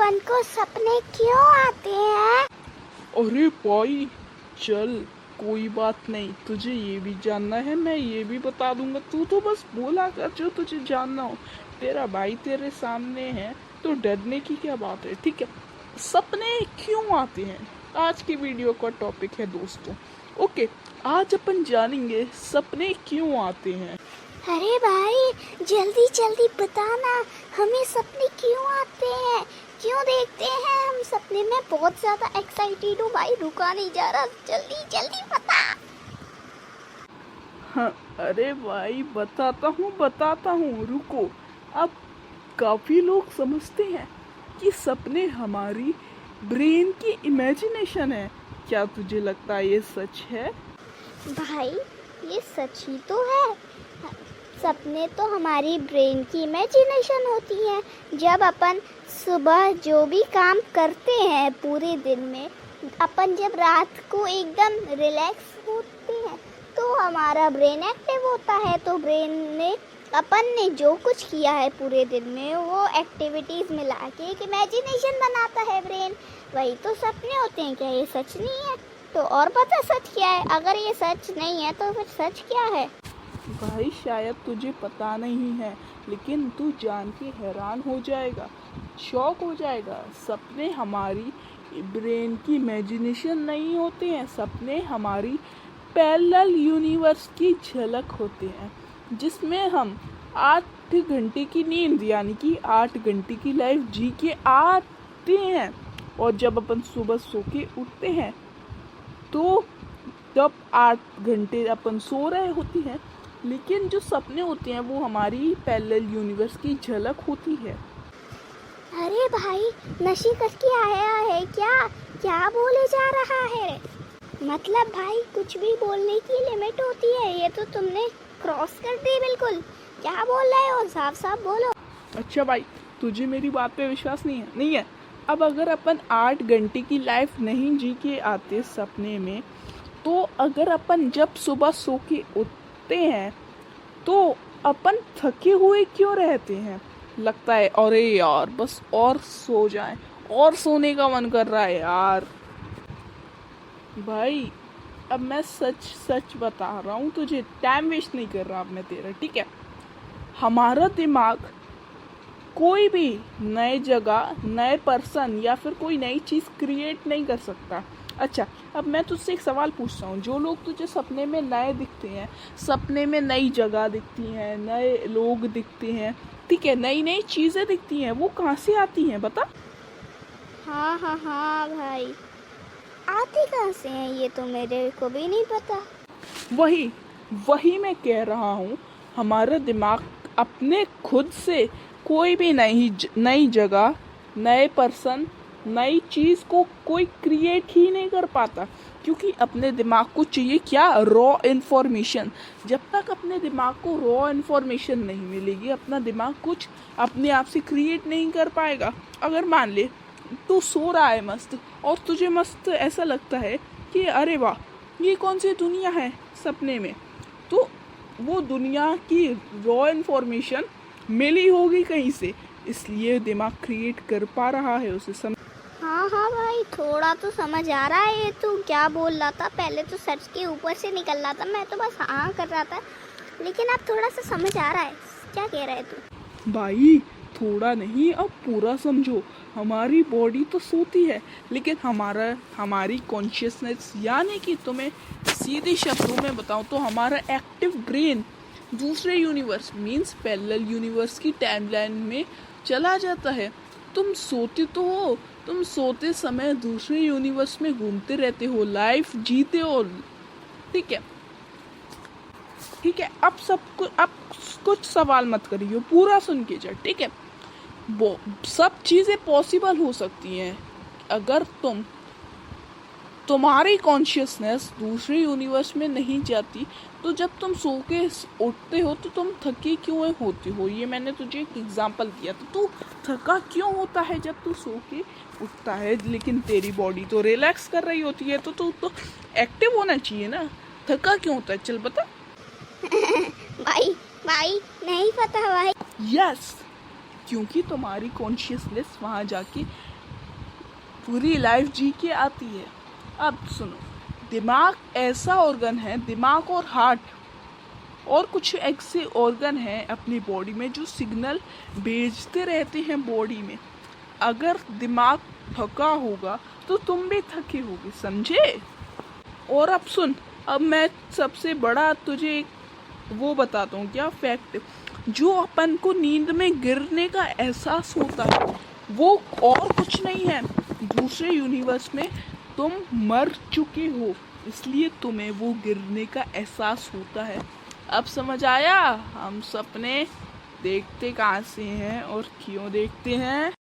अपन को सपने क्यों आते हैं? अरे भाई चल, कोई बात नहीं, तुझे ये भी जानना है मैं ये भी बता दूंगा। तू तो बस बोला कर जो तुझे जानना हो। तेरा भाई तेरे सामने है तो डरने की क्या बात है। ठीक है, सपने क्यों आते हैं आज की वीडियो का टॉपिक है दोस्तों। ओके, आज अपन जानेंगे सपने क्यों आते हैं। अरे भाई जल्दी जल्दी बताना, हमें सपने क्यों आते हैं, क्यों देखते हैं हम सपने में? बहुत ज्यादा एक्साइटेड हूँ भाई, रुका नहीं जा रहा, जल्दी जल्दी बता। हाँ, अरे भाई बताता हूँ रुको। अब काफी लोग समझते हैं कि सपने हमारी ब्रेन की इमेजिनेशन है। क्या तुझे लगता है ये सच है? भाई ये सच ही तो है। सपने तो हमारी ब्रेन की इमेजिनेशन होती है। जब अपन सुबह जो भी काम करते हैं पूरे दिन में, अपन जब रात को एकदम रिलैक्स होते हैं तो हमारा ब्रेन एक्टिव होता है। तो ब्रेन ने अपन ने जो कुछ किया है पूरे दिन में वो एक्टिविटीज़ मिला के एक इमेजिनेशन बनाता है ब्रेन। वही तो सपने होते हैं। क्या ये सच नहीं है? तो और पता सच क्या है? अगर ये सच नहीं है तो फिर सच क्या है? भाई शायद तुझे पता नहीं है, लेकिन तू जान के हैरान हो जाएगा, शॉक हो जाएगा। सपने हमारी ब्रेन की इमेजिनेशन नहीं होते हैं। सपने हमारी पैरेलल यूनिवर्स की झलक होते हैं, जिसमें हम 8 घंटे की नींद यानी कि 8 घंटे की लाइफ जी के आते हैं। और जब अपन सुबह सो के उठते हैं तो तब 8 घंटे अपन सो रहे होते हैं। लेकिन जो सपने होते हैं वो हमारी पैरेलल यूनिवर्स की झलक होती है। अरे भाई नशे करके आया है क्या? क्या बोले जा रहा है? मतलब भाई कुछ भी बोलने की लिमिट होती है, ये तो तुमने क्रॉस कर दी बिल्कुल। क्या बोल रहे हो? साफ साफ बोलो। अच्छा भाई, तुझे मेरी बात पे विश्वास नहीं है। अब अगर अपन 8 घंटे की लाइफ नहीं जी के आते सपने में, तो अगर अपन जब सुबह सो के उठते हैं तो अपन थके हुए क्यों रहते हैं? लगता है अरे यार बस और सो जाएं, और सोने का मन कर रहा है यार। भाई अब मैं सच बता रहा हूँ तुझे, टाइम वेस्ट नहीं कर रहा अब मैं तेरा, ठीक है। हमारा दिमाग कोई भी नए जगह, नए पर्सन या फिर कोई नई चीज़ क्रिएट नहीं कर सकता। अच्छा, अब मैं तुझसे एक सवाल पूछता हूँ। जो लोग तुझे सपने में नए दिखते हैं, सपने में नई जगह दिखती हैं, नए लोग दिखते हैं, ठीक है, नई नई चीज़ें दिखती हैं, वो कहाँ से आती हैं बता? हाँ भाई, आती कहाँ से हैं ये तो मेरे को भी नहीं पता। वही मैं कह रहा हूँ। हमारा दिमाग अपने खुद से कोई भी नई जगह, नए पर्सन, नई चीज़ को कोई क्रिएट ही नहीं कर पाता, क्योंकि अपने दिमाग को चाहिए क्या? Raw information. जब तक अपने दिमाग को रॉ इन्फॉर्मेशन नहीं मिलेगी, अपना दिमाग कुछ अपने आप से क्रिएट नहीं कर पाएगा। अगर मान ले तू सो रहा है मस्त, और तुझे मस्त ऐसा लगता है कि अरे वाह ये कौन सी दुनिया है सपने में, तो वो दुनिया की रॉ इन्फॉर्मेशन मिली होगी कहीं से, इसलिए दिमाग क्रिएट कर पा रहा है उसे हाँ भाई, थोड़ा तो समझ आ रहा है। ये तू क्या बोल रहा था? पहले तो सच के ऊपर से निकल रहा था, मैं तो बस हाँ कर रहा था, लेकिन अब थोड़ा सा समझ आ रहा है। क्या कह रहा है तू? भाई थोड़ा नहीं, अब पूरा समझो। हमारी बॉडी तो सोती है, लेकिन हमारी कॉन्शियसनेस, यानी कि तुम्हें सीधे शब्दों में बताऊं तो हमारा एक्टिव ब्रेन दूसरे यूनिवर्स मीन्स पैरेलल यूनिवर्स की टाइमलाइन में चला जाता है। तुम सोते तो हो, तुम सोते समय दूसरे यूनिवर्स में घूमते रहते हो, लाइफ जीते हो, ठीक है। अब कुछ सवाल मत करिए, पूरा सुन के जा, ठीक है। वो सब चीज़ें पॉसिबल हो सकती हैं अगर तुम्हारी कॉन्शियसनेस दूसरे यूनिवर्स में नहीं जाती। तो जब तुम सो के उठते हो तो तुम थके क्यों होते हो? ये मैंने तुझे एक एग्जांपल दिया। तो तू थका क्यों होता है जब तू सो के उठता है, लेकिन तेरी बॉडी तो रिलैक्स कर रही होती है, तो तू तो एक्टिव होना चाहिए ना। थका क्यों होता है, चल बता। भाई नहीं पता भाई। यस, क्योंकि तुम्हारी कॉन्शियसनेस वहाँ जाके पूरी लाइफ जी के आती है। अब सुनो, दिमाग ऐसा ऑर्गन है, दिमाग और हार्ट और कुछ ऐसे ऑर्गन हैं अपनी बॉडी में जो सिग्नल भेजते रहते हैं बॉडी में। अगर दिमाग थका होगा तो तुम भी थके होगे, समझे? और अब सुन, अब मैं सबसे बड़ा तुझे एक वो बताता हूँ, क्या फैक्ट, जो अपन को नींद में गिरने का एहसास होता है वो और कुछ नहीं है, दूसरे यूनिवर्स में तुम मर चुके हो, इसलिए तुम्हें वो गिरने का एहसास होता है। अब समझ आया हम सपने देखते कहाँ से हैं और क्यों देखते हैं?